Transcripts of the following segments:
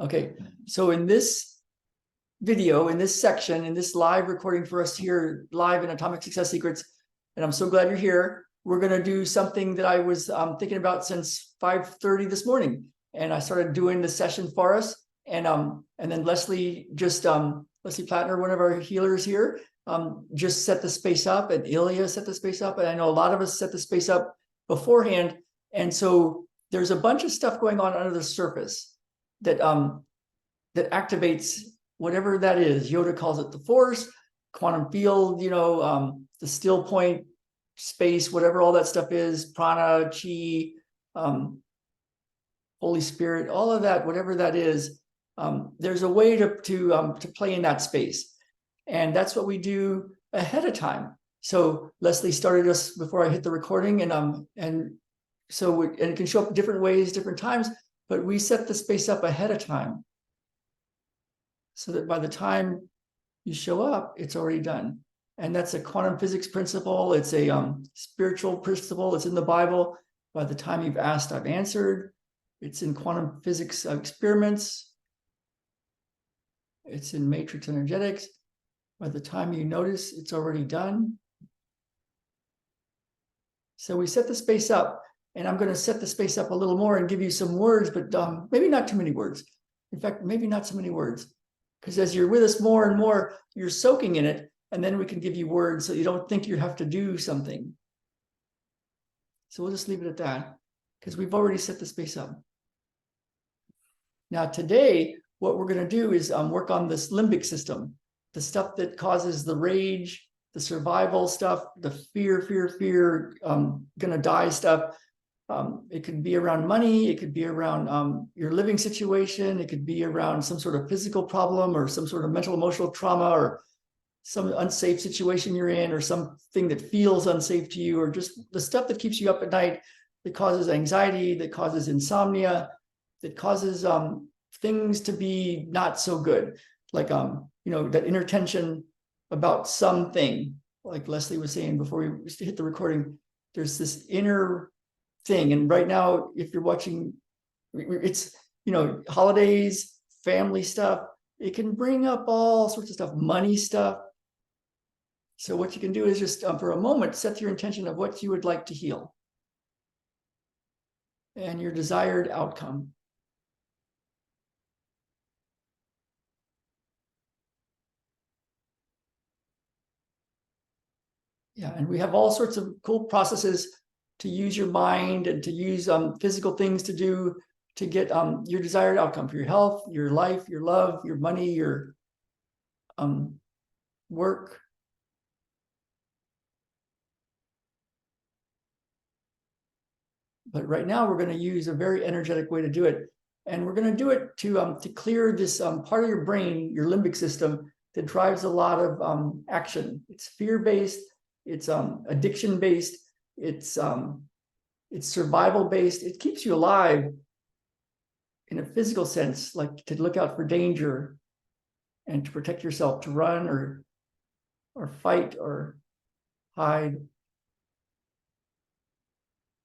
Okay, so in this video, in this section, in this live recording for us here live in Atomic Success Secrets, and I'm so glad you're here, we're going to do something that I was thinking about since 5:30 this morning. And I started doing the session for us. And then Leslie Plattner, one of our healers here, just set the space up, and Ilya set the space up. And I know a lot of us set the space up beforehand. And so there's a bunch of stuff going on under the surface that activates whatever that is. Yoda calls it the force, quantum field, the still point, space, whatever all that stuff is, prana, chi, Holy Spirit, all of that, whatever that is, there's a way to play in that space. And that's what we do ahead of time. So Leslie started us before I hit the recording, and so it can show up different ways, different times, but we set the space up ahead of time so that by the time you show up, it's already done. And that's a quantum physics principle. It's a spiritual principle. It's in the Bible. By the time you've asked, I've answered. It's in quantum physics experiments. It's in matrix energetics. By the time you notice, it's already done. So we set the space up, and I'm going to set the space up a little more and give you some words, but maybe not too many words. In fact, maybe not so many words, because as you're with us more and more, you're soaking in it, and then we can give you words so you don't think you have to do something. So we'll just leave it at that, because we've already set the space up. Now today, what we're going to do is work on this limbic system, the stuff that causes the rage, the survival stuff, the fear, gonna die stuff. It could be around money. It could be around your living situation. It could be around some sort of physical problem or some sort of mental emotional trauma or some unsafe situation you're in or something that feels unsafe to you, or just the stuff that keeps you up at night, that causes anxiety, that causes insomnia, that causes things to be not so good. Like, that inner tension about something, like Leslie was saying before we hit the recording, there's this inner thing. And right now, if you're watching, it's, holidays, family stuff, it can bring up all sorts of stuff, money stuff. So what you can do is just for a moment, set your intention of what you would like to heal and your desired outcome. Yeah, and we have all sorts of cool processes to use your mind and to use physical things to do to get your desired outcome for your health, your life, your love, your money, your work. But right now, we're going to use a very energetic way to do it. And we're going to do it to clear this part of your brain, your limbic system, that drives a lot of action. It's fear-based. It's addiction-based. It's survival-based. It keeps you alive in a physical sense, like to look out for danger and to protect yourself, to run or fight or hide.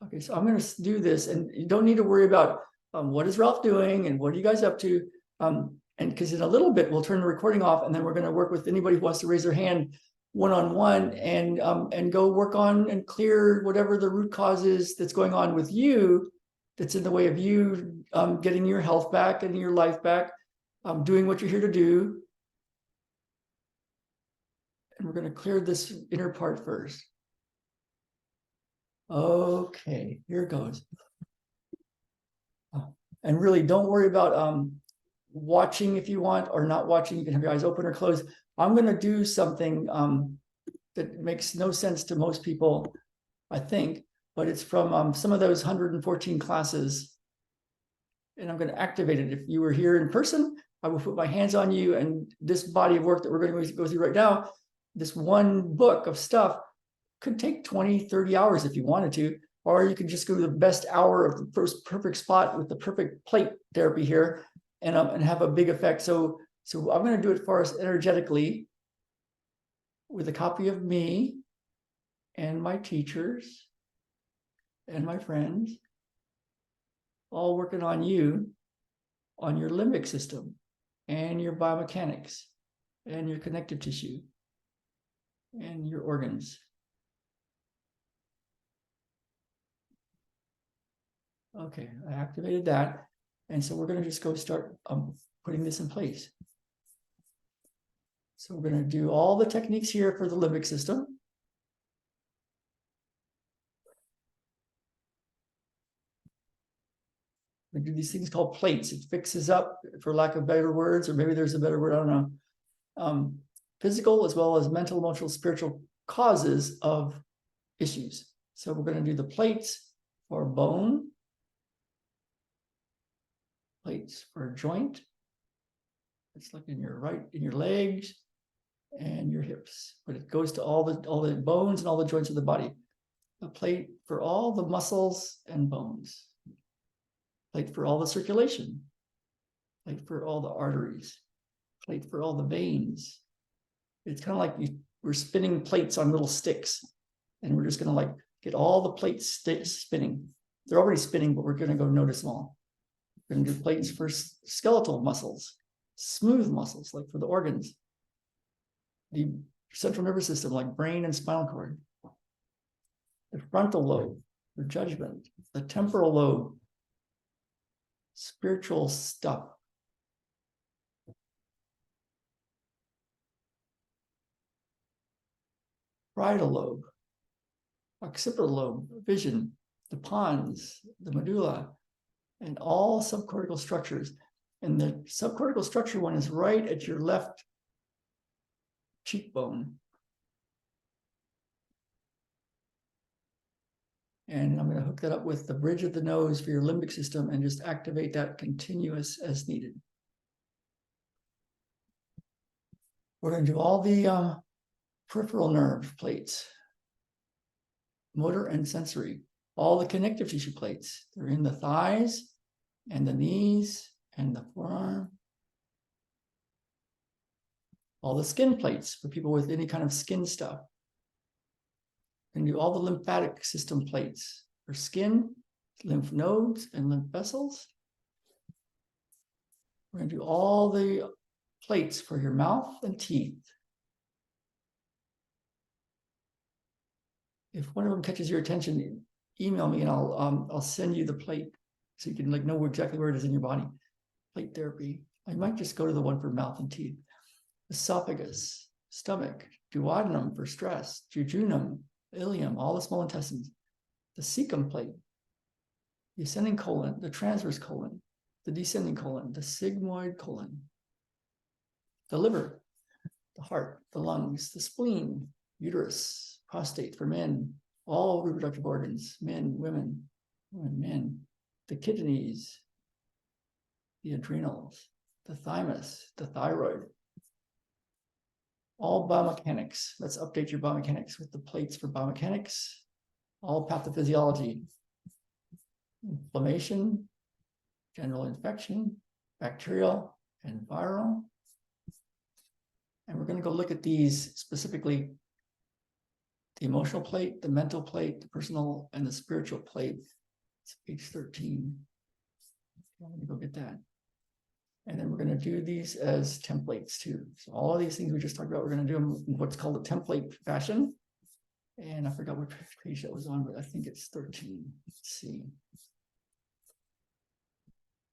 Okay, so I'm going to do this, and you don't need to worry about what is Ralph doing and what are you guys up to. And because in a little bit, we'll turn the recording off, and then we're going to work with anybody who wants to raise their hand one-on-one and go work on and clear whatever the root cause is that's going on with you, that's in the way of you getting your health back and your life back, doing what you're here to do. And we're going to clear this inner part first. Okay, here it goes. And really, don't worry about watching if you want, or not watching. You can have your eyes open or closed. I'm going to do something that makes no sense to most people, I think, but it's from some of those 114 classes. And I'm going to activate it. If you were here in person, I will put my hands on you, and this body of work that we're going to go through right now, this one book of stuff, could take 20, 30 hours if you wanted to, or you could just go to the best hour of the first perfect spot with the perfect plate therapy here and have a big effect. So I'm going to do it for us energetically with a copy of me and my teachers and my friends, all working on you. on your limbic system and your biomechanics and your connective tissue and your organs. Okay, I activated that. And so we're going to just go start putting this in place. So we're going to do all the techniques here for the limbic system. We do these things called plates. It fixes up, for lack of better words, or maybe there's a better word, I don't know, physical as well as mental, emotional, spiritual causes of issues. So we're going to do the plates for bone, plates for joint. It's like in your legs and your hips, but it goes to all the bones and all the joints of the body. A plate for all the muscles and bones. Plate for all the circulation, plate for all the arteries, plate for all the veins. It's kind of like we're spinning plates on little sticks, and we're just going to like get all the plates spinning. They're already spinning, but we're going to go notice them all. We're going to do plates for skeletal muscles, smooth muscles, like for the organs, the central nervous system, like brain and spinal cord, the frontal lobe for judgment, the temporal lobe, spiritual stuff. Parietal lobe, occipital lobe, vision, the pons, the medulla, and all subcortical structures. And the subcortical structure one is right at your left cheekbone. And I'm going to hook that up with the bridge of the nose for your limbic system and just activate that continuous as needed. We're going to do all the peripheral nerve plates, motor and sensory, all the connective tissue plates. They're in the thighs and the knees and the forearm. All the skin plates for people with any kind of skin stuff. We're going to do all the lymphatic system plates for skin, lymph nodes, and lymph vessels. We're going to do all the plates for your mouth and teeth. If one of them catches your attention, email me and I'll send you the plate so you can like know exactly where it is in your body. Plate therapy. I might just go to the one for mouth and teeth. Esophagus, stomach, duodenum for stress, jejunum, ileum, all the small intestines, the cecum plate, the ascending colon, the transverse colon, the descending colon, the sigmoid colon, the liver, the heart, the lungs, the spleen, uterus, prostate for men, all reproductive organs, men, women, men, the kidneys, the adrenals, the thymus, the thyroid, all biomechanics. Let's update your biomechanics with the plates for biomechanics, all pathophysiology, inflammation, general infection, bacterial and viral. And we're going to go look at these specifically, the emotional plate, the mental plate, the personal, and the spiritual plate. It's page 13. I'm going to go get that. And then we're going to do these as templates too. So all of these things we just talked about, we're going to do them in what's called a template fashion. And I forgot what page that was on, but I think it's 13. Let's see.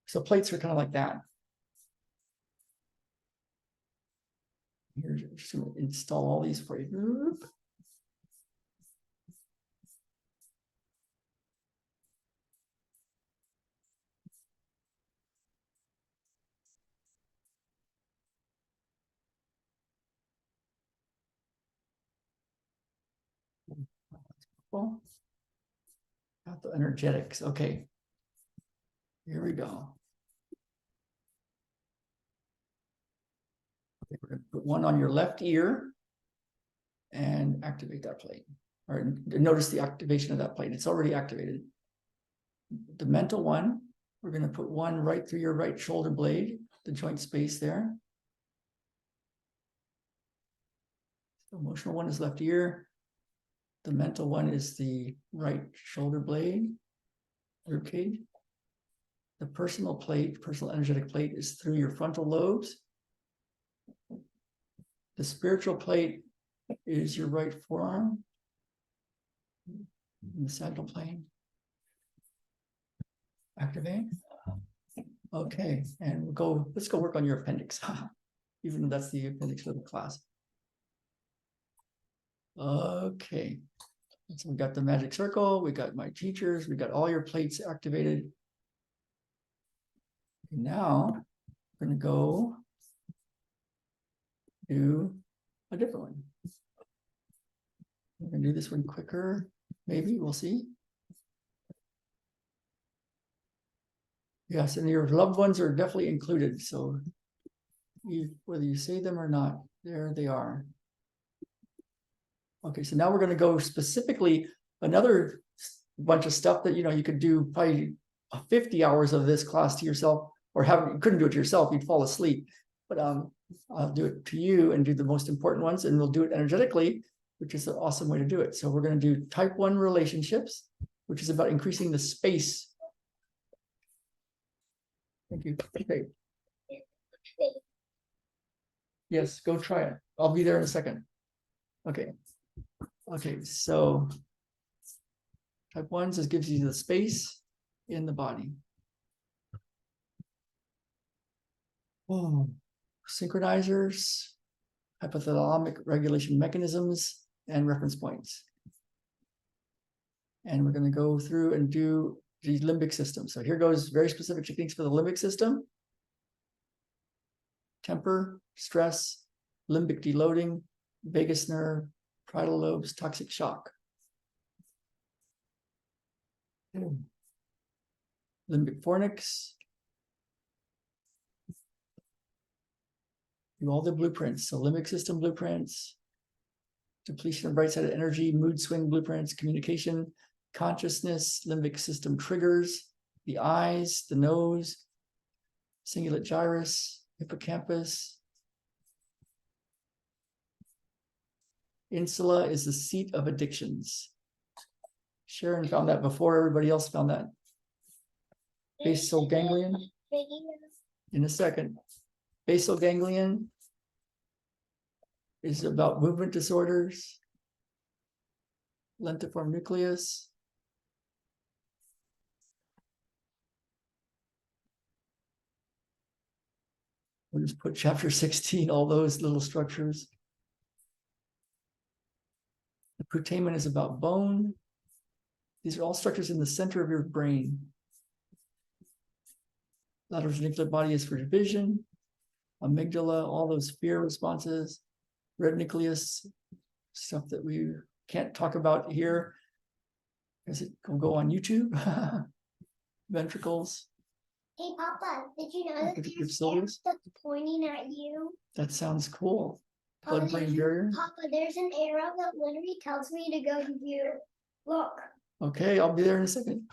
So plates are kind of like that. Here's just going to install all these for you. Energetics. Okay. Here we go. Okay, we're going to put one on your left ear and activate that plate. Or notice the activation of that plate. It's already activated. The mental one, we're going to put one right through your right shoulder blade, the joint space there. The emotional one is left ear. The mental one is the right shoulder blade, rib cage. The personal energetic plate is through your frontal lobes. The spiritual plate is your right forearm in the sagittal plane. Activate. Okay, and let's go work on your appendix, even though that's the appendix for the class. Okay, so we got the magic circle, we got my teachers, we got all your plates activated. Now we're going to go do a different one. We're going to do this one quicker, maybe, we'll see. Yes, and your loved ones are definitely included. So whether you say them or not, there they are. Okay, so now we're going to go specifically another bunch of stuff that, you could do probably 50 hours of this class to yourself, or you couldn't do it to yourself, you'd fall asleep. But I'll do it to you and do the most important ones, and we'll do it energetically, which is an awesome way to do it. So we're going to do type 1 relationships, which is about increasing the space. Thank you. Okay. Yes, go try it. I'll be there in a second. Okay. Okay, so type 1 just gives you the space in the body. Oh, synchronizers, hypothalamic regulation mechanisms, and reference points. And we're going to go through and do the limbic system. So here goes very specific techniques for the limbic system. Temper, stress, limbic deloading, vagus nerve, parietal lobes, toxic shock. Limbic fornix. Do all the blueprints. So limbic system blueprints, depletion of right-sided energy, mood swing blueprints, communication, consciousness, limbic system triggers, the eyes, the nose, cingulate gyrus, hippocampus. Insula is the seat of addictions. Sharon found that before everybody else found that. Basal ganglion. In a second. Basal ganglion is about movement disorders. Lentiform nucleus. We'll just put chapter 16, all those little structures. The putamen is about bone. These are all structures in the center of your brain. Lateral genicular body is for vision. Amygdala, all those fear responses. Red nucleus, stuff that we can't talk about here because it will go on YouTube. Ventricles. Hey, Papa, did you know that there's arrows that's pointing at you? That sounds cool. Papa, Blood-brain barrier. Papa, there's an arrow that literally tells me to go to you. Look. Okay, I'll be there in a second.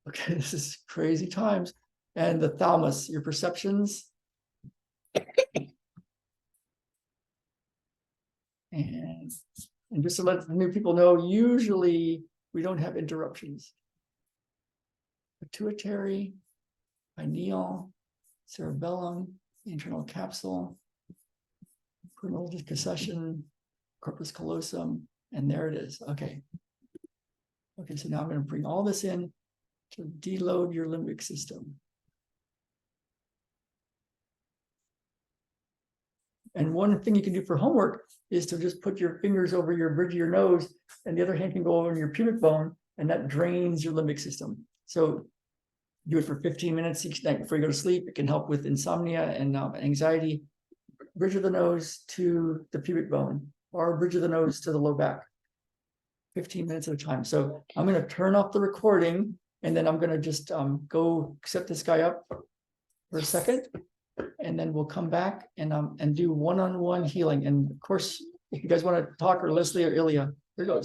Okay, this is crazy times. And the thalamus, your perceptions. And just to let the new people know, usually we don't have interruptions. Pituitary, pineal, cerebellum, internal capsule, criminal dispossession, corpus callosum, and there it is. Okay. Okay, so now I'm going to bring all this in to deload your limbic system. And one thing you can do for homework is to just put your fingers over your bridge of your nose, and the other hand can go over your pubic bone, and that drains your limbic system. So do it for 15 minutes each night before you go to sleep. It can help with insomnia and anxiety. Bridge of the nose to the pubic bone, or bridge of the nose to the low back. 15 minutes at a time. So I'm going to turn off the recording, and then I'm going to just go set this guy up for a second. And then we'll come back and do one-on-one healing. And of course, if you guys want to talk, or Leslie or Ilya, here goes.